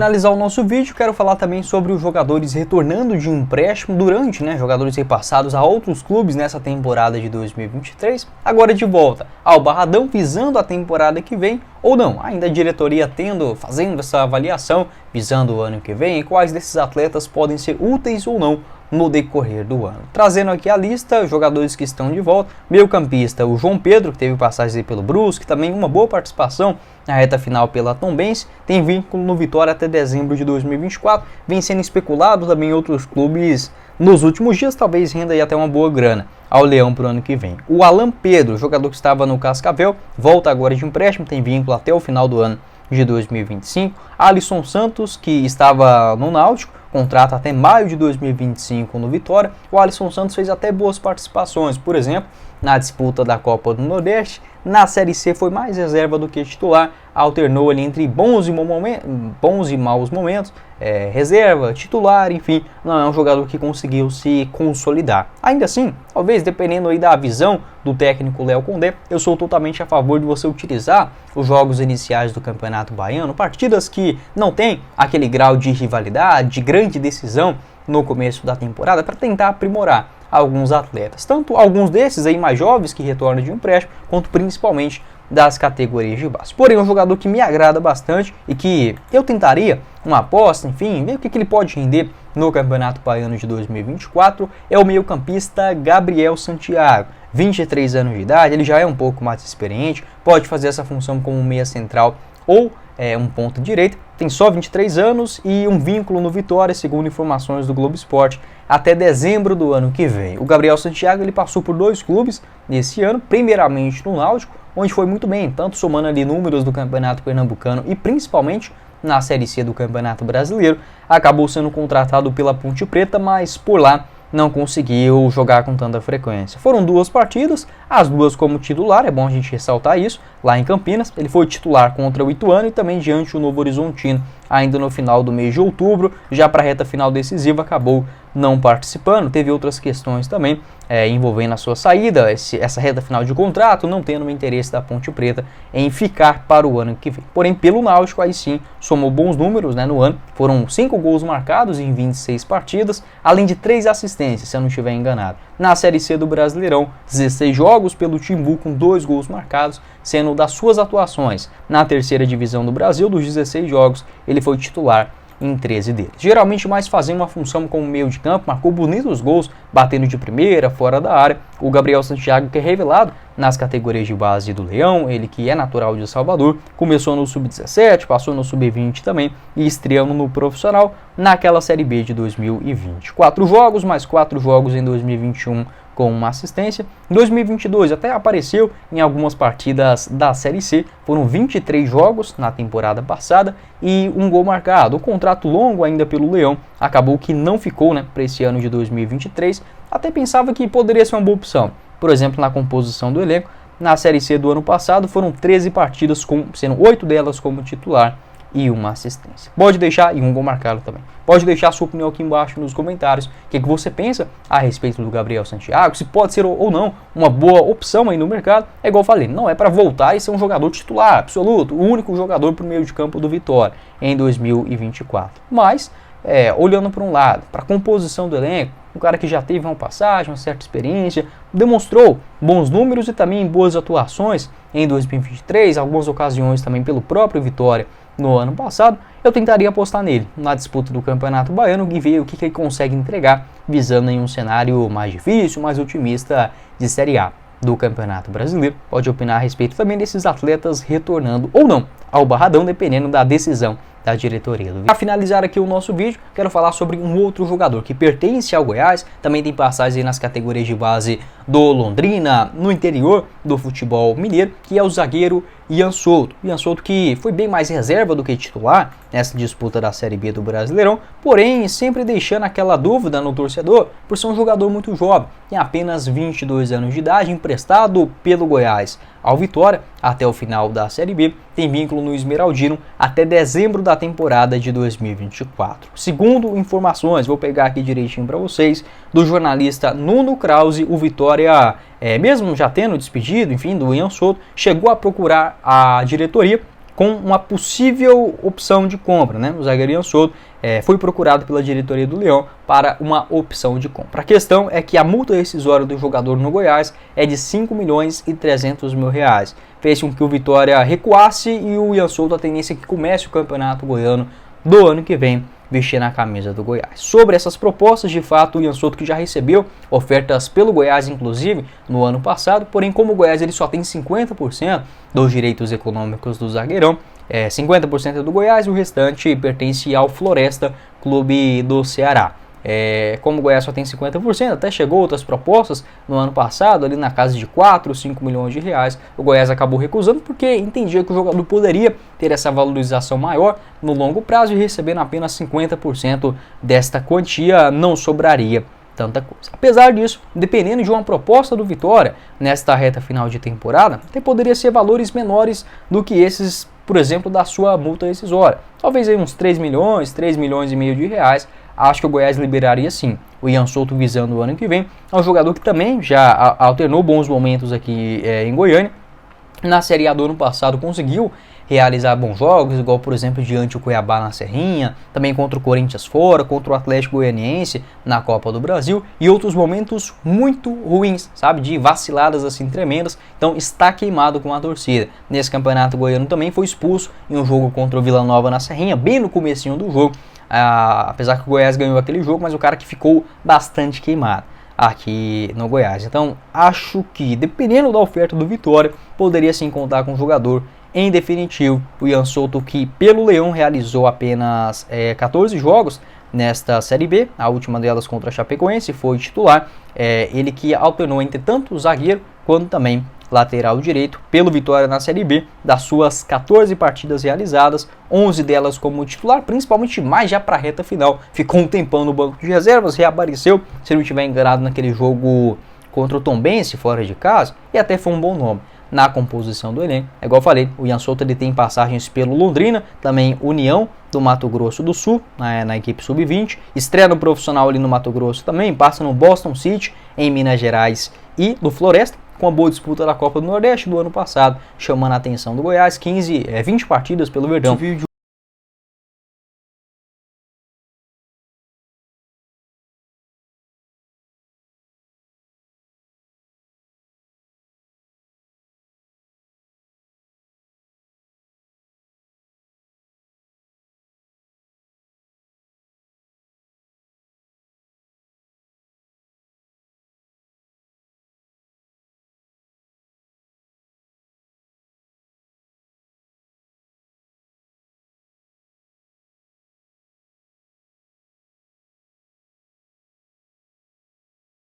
Para finalizar o nosso vídeo, quero falar também sobre os jogadores retornando de empréstimo durante, jogadores repassados a outros clubes nessa temporada de 2023, agora de volta ao Barradão, visando a temporada que vem, ou não, ainda a diretoria fazendo essa avaliação, visando o ano que vem, e quais desses atletas podem ser úteis ou não no decorrer do ano. Trazendo aqui a lista, jogadores que estão de volta: meio-campista, o João Pedro, que teve passagens pelo Brusque, também uma boa participação na reta final pela Tombense, tem vínculo no Vitória até dezembro de 2024, vem sendo especulado também em outros clubes nos últimos dias, talvez renda aí até uma boa grana ao Leão para o ano que vem. O Alan Pedro, jogador que estava no Cascavel, volta agora de empréstimo, tem vínculo até o final do ano de 2025. Alisson Santos, que estava no Náutico, contrato até maio de 2025 no Vitória. O Alisson Santos fez até boas participações, por exemplo, na disputa da Copa do Nordeste. Na Série C foi mais reserva do que titular, alternou ali entre bons e maus momentos, reserva, titular, enfim, não é um jogador que conseguiu se consolidar. Ainda assim, talvez dependendo aí da visão do técnico Léo Condé, eu sou totalmente a favor de você utilizar os jogos iniciais do Campeonato Baiano, partidas que não tem aquele grau de rivalidade, de grande decisão no começo da temporada, para tentar aprimorar alguns atletas, tanto alguns desses aí mais jovens que retornam de um empréstimo, quanto principalmente das categorias de base. Porém, um jogador que me agrada bastante e que eu tentaria uma aposta, enfim, ver o que ele pode render no Campeonato Baiano de 2024, é o meio-campista Gabriel Santiago. 23 anos de idade, ele já é um pouco mais experiente, pode fazer essa função como meia central ou um ponta direita, tem só 23 anos e um vínculo no Vitória, segundo informações do Globo Esporte, até dezembro do ano que vem. O Gabriel Santiago ele passou por 2 clubes nesse ano, primeiramente no Náutico, onde foi muito bem, tanto somando ali números do Campeonato Pernambucano e principalmente na Série C do Campeonato Brasileiro. Acabou sendo contratado pela Ponte Preta, mas por lá não conseguiu jogar com tanta frequência. Foram 2 partidas, as 2 como titular, é bom a gente ressaltar isso, lá em Campinas. Ele foi titular contra o Ituano e também diante do Novo Horizontino, ainda no final do mês de outubro. Já para a reta final decisiva acabou não participando, teve outras questões também envolvendo a sua saída, essa reta final de contrato, não tendo o interesse da Ponte Preta em ficar para o ano que vem. Porém, pelo Náutico, aí sim, somou bons números no ano, foram 5 gols marcados em 26 partidas, além de 3 assistências, se eu não estiver enganado. Na Série C do Brasileirão, 16 jogos pelo Timbu com 2 gols marcados, sendo das suas atuações na terceira divisão do Brasil, dos 16 jogos, ele foi titular em 13 deles. Geralmente mais fazendo uma função como meio de campo, marcou bonitos gols, batendo de primeira, fora da área. O Gabriel Santiago, que é revelado nas categorias de base do Leão, ele que é natural de Salvador, começou no Sub-17, passou no Sub-20 também e estreando no profissional naquela Série B de 2020. 4 jogos, mais 4 jogos em 2021 com uma assistência. Em 2022 até apareceu em algumas partidas da Série C, foram 23 jogos na temporada passada e 1 gol marcado. O contrato longo ainda pelo Leão acabou que não ficou para esse ano de 2023, até pensava que poderia ser uma boa opção. Por exemplo, na composição do elenco, na Série C do ano passado foram 13 partidas, sendo 8 delas como titular e uma assistência. Pode deixar, e 1 gol marcado também. Pode deixar a sua opinião aqui embaixo nos comentários. O que você pensa a respeito do Gabriel Santiago? Se pode ser ou não uma boa opção aí no mercado. É igual eu falei, não é para voltar e ser um jogador titular absoluto, o único jogador para o meio de campo do Vitória em 2024. Mas, olhando para um lado, para a composição do elenco, um cara que já teve uma passagem, uma certa experiência, demonstrou bons números e também boas atuações em 2023, algumas ocasiões também pelo próprio Vitória no ano passado, eu tentaria apostar nele na disputa do Campeonato Baiano e ver o que ele consegue entregar, visando em um cenário mais difícil, mais otimista de Série A do Campeonato Brasileiro. Pode opinar a respeito também desses atletas retornando ou não ao Barradão, dependendo da decisão da diretoria. Para finalizar aqui o nosso vídeo, quero falar sobre um outro jogador que pertence ao Goiás, também tem passagem nas categorias de base do Londrina, no interior do futebol mineiro, que é o zagueiro Ian Souto. Ian Souto que foi bem mais reserva do que titular nessa disputa da Série B do Brasileirão, porém sempre deixando aquela dúvida no torcedor por ser um jogador muito jovem, tem apenas 22 anos de idade, emprestado pelo Goiás ao Vitória até o final da Série B, tem vínculo no Esmeraldino até dezembro da temporada de 2024. Segundo informações, vou pegar aqui direitinho para vocês, do jornalista Nuno Krause, o Vitória, mesmo já tendo despedido, enfim, do Ian Souto, chegou a procurar a diretoria com uma possível opção de compra, né? O zagueiro Ian Souto foi procurado pela diretoria do Leão para uma opção de compra. A questão é que a multa rescisória do jogador no Goiás é de 5 milhões e 300 mil reais. Fez com que o Vitória recuasse e o Ian Souto a tendência é que comece o campeonato goiano do ano que vem vestir na camisa do Goiás. Sobre essas propostas, de fato, o Ian Souto que já recebeu ofertas pelo Goiás, inclusive, no ano passado, porém, como o Goiás ele só tem 50% dos direitos econômicos do zagueirão, 50% é do Goiás e o restante pertence ao Floresta, clube do Ceará. Como o Goiás só tem 50%, até chegou outras propostas no ano passado, ali na casa de 4, 5 milhões de reais, o Goiás acabou recusando porque entendia que o jogador poderia ter essa valorização maior no longo prazo e recebendo apenas 50% desta quantia não sobraria tanta coisa. Apesar disso, dependendo de uma proposta do Vitória nesta reta final de temporada, até poderia ser valores menores do que esses, por exemplo, da sua multa rescisória. Talvez aí uns 3 milhões e meio de reais. Acho que o Goiás liberaria sim o Ian Souto visando o ano que vem. É um jogador que também já alternou bons momentos aqui em Goiânia. Na Série A do ano passado conseguiu realizar bons jogos, igual por exemplo diante do Cuiabá na Serrinha, também contra o Corinthians fora, contra o Atlético Goianiense na Copa do Brasil e outros momentos muito ruins, sabe, de vaciladas assim tremendas. Então está queimado com a torcida. Nesse campeonato goiano também foi expulso em um jogo contra o Vila Nova na Serrinha, bem no comecinho do jogo. Apesar que o Goiás ganhou aquele jogo, mas o cara que ficou bastante queimado aqui no Goiás. Então acho que dependendo da oferta do Vitória, poderia sim contar com um jogador. Em definitivo, o Ian Souto, que pelo Leão realizou apenas 14 jogos nesta Série B, a última delas contra a Chapecoense, foi titular, ele que alternou entre tanto o zagueiro quanto também lateral direito pelo Vitória na Série B. Das suas 14 partidas realizadas, 11 delas como titular, principalmente mais já para a reta final, ficou um tempão no banco de reservas, reapareceu, se não estiver enganado, naquele jogo contra o Tombense fora de casa, e até foi um bom nome na composição do elenco. É igual eu falei, o Ian Souto ele tem passagens pelo Londrina, também União do Mato Grosso do Sul, na equipe sub-20, estreia no profissional ali no Mato Grosso também, passa no Boston City, em Minas Gerais e no Floresta, com a boa disputa da Copa do Nordeste do ano passado, chamando a atenção do Goiás, 20 partidas pelo Verdão.